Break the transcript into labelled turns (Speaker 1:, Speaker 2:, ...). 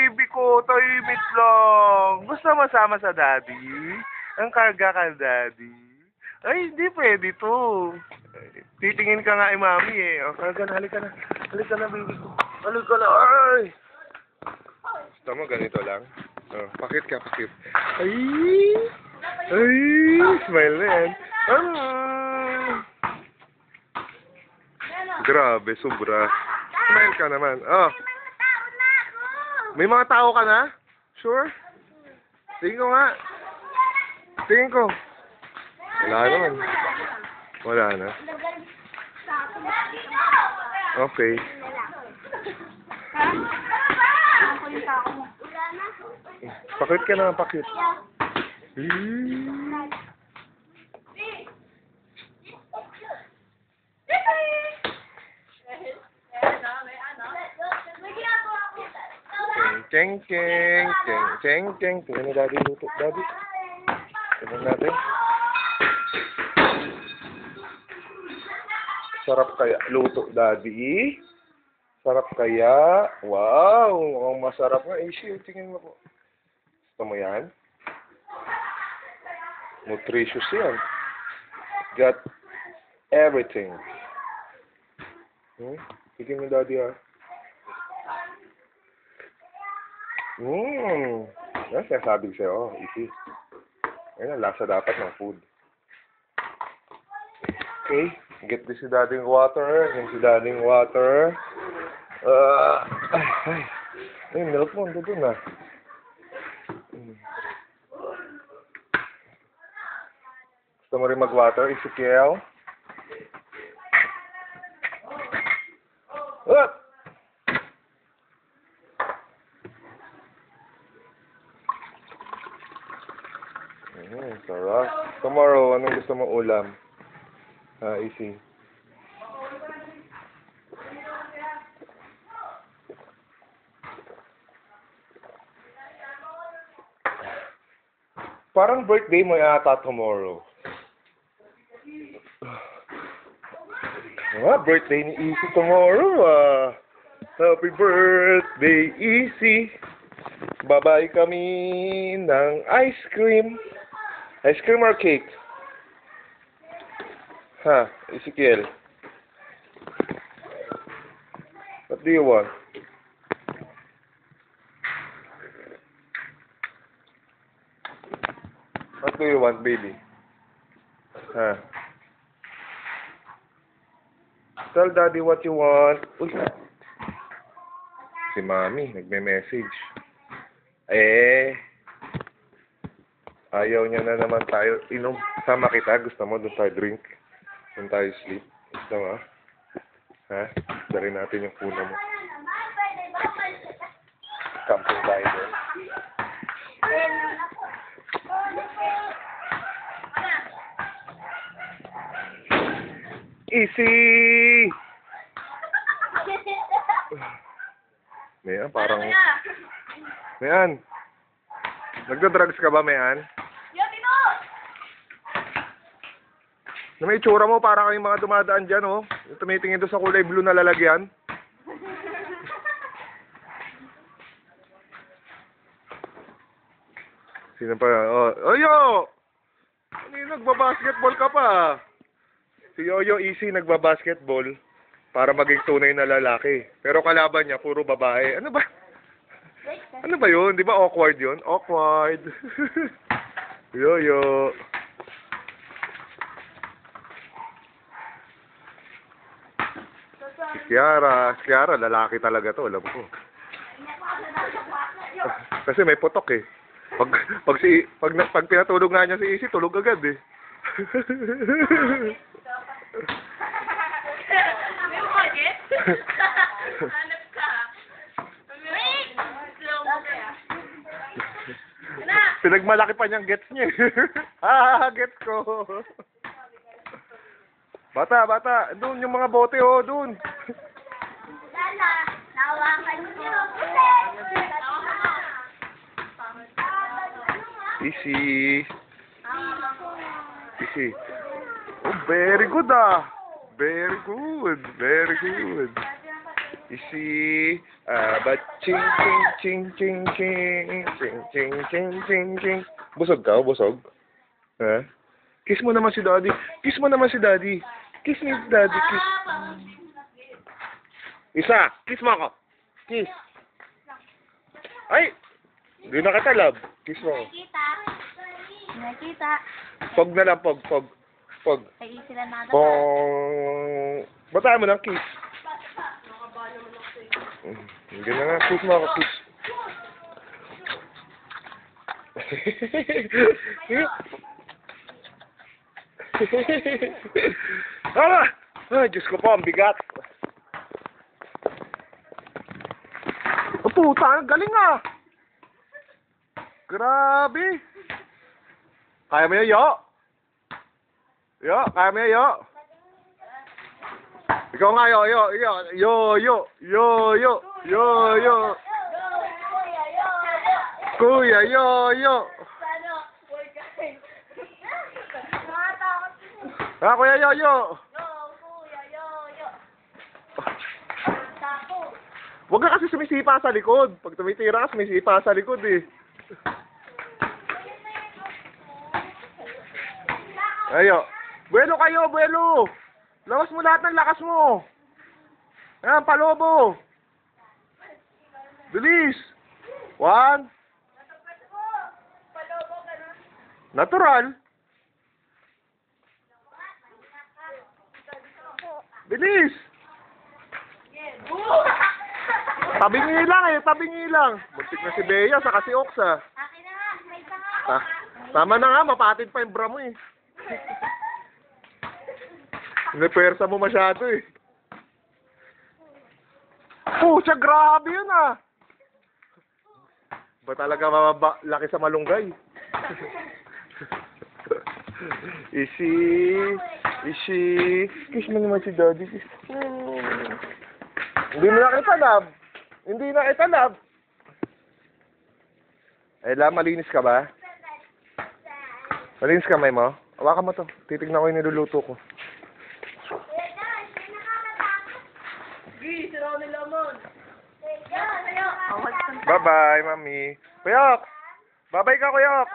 Speaker 1: baby ko, tahimik lang. Gusto masama sa daddy? Ang karga ka, daddy. Ay, hindi pwede to. Titingin ka nga mami eh. O, karga na, halika na. Halika na, baby ko. Halika na, ay! Gusto mo, ganito lang. Oh, pakit ka, pakit. Ay! Ay! Smile na yan. Grabe, sobra. Smile ka naman. Oh. May mga tao ka na? Sure? Tingin ko nga. Tingin ko. Wala naman. Wala na. Okay. Pakit ka na, pakit. Ceng, ceng, ceng, ceng, ceng. Tingnan ni daddy luto. Daddy. Tingnan natin. Sarap kaya luto, daddy. Sarap kaya. Wow, mukhang masarap nga. Easy, tingin mo po. Gusto mo yan? Nutritious yan. Got everything. Tingin mo, daddy, ha? Yan sinasabi ko sa'yo. Easy. Yan ang lasa dapat ng food. Okay. Get this si daddyng water. Yan si daddyng water. Ay, milk mo. Doon na. Gusto mo rin mag-water, Ezekiel? Up! Sarap. Tomorrow, anong gusto mong ulam? Easy. Parang birthday mo yata tomorrow. Birthday ni Easy tomorrow. Happy birthday, Easy. Babay kami ng ice cream. Ice cream or cake? Ezekiel. What do you want? What do you want, baby? Tell daddy what you want. Uy. Si mami, nagme-message. Ayaw niya na naman tayo inom. Sama kita. Gusto mo doon tayo drink? Doon tayo sleep? Gusto mo? Dari natin yung puno mo. Camping tayo doon. Easy! Mayan, parang... Mayan. Nagda-drugs ka ba, Mayan? Na may itsura mo, para kayong mga dumadaan dyan, oh. Yung tumitingin doon sa kulay blue na lalagyan. Sino pa? Yo! Nagbabasketball ka pa. Si Yoyo Easy nagbabasketball para maging tunay na lalaki. Pero kalaban niya, puro babae. Ano ba? Ano ba yun? Di ba awkward yun? Awkward. Yoyo. Si Kiara, lalaki talaga to, alam ko. Kasi may putok eh. Pag pinatulog nga niya si Easy, tulog agad eh. Pinagmalaki pa niyang gets niya eh. Gets ko. Bata. Doon yung mga bote, oh, doon.
Speaker 2: Nawakan niyo.
Speaker 1: Easy. Oh, very good ah. Very good. Easy. But ching ching ching ching ching ching ching ching ching. Busog ka? Busog? Ha? Kiss mo naman si Daddy. Kiss mo naman si Daddy. Kiss me, Daddy. Kiss. Isa. Kiss mo ako. Kiss. Ay! Hindi na kita, love. Kiss mo ako.
Speaker 2: Nakita.
Speaker 1: Pog na lang, pog. Pog.
Speaker 2: Ay, sila na
Speaker 1: Pong. Batayan mo ng kiss. Hindi na nga. Kiss mo ako, kiss. Ay, Diyos ko po, ang bigat. Oh, puta, ang galing ah. Grabe. Kaya mo yun, yo? Yo, kaya mo yun, yo? Ikaw nga, yo. Kuya, yo. Ha, kuya, yo. Huwag ka kasi sumisipa sa likod. Pag tumitira ka, sumisipa sa likod eh. Ayo. Buelo kayo, buelo. Lawas mo lahat ng lakas mo. Ayan, palobo. Bilis. 1. Natural. Bilis. Tabingi lang. Muntik na si Bea, saka si Oksa.
Speaker 2: Akin na nga, may isa nga.
Speaker 1: Tama na nga, mapatid pa yung bra mo eh. Nipersa mo masyado eh. Pucha, grabe yun ah. Ba talaga laki sa malunggay? Ishi. Kiss mo naman si Daddy. Hindi na kita, love. Ella, malinis ka ba? Malinis kamay mo? Hawakan mo to. Titignan ko yung niluluto ko. Bye-bye, mami. Kuyok! Bye-bye ka, Kuyok!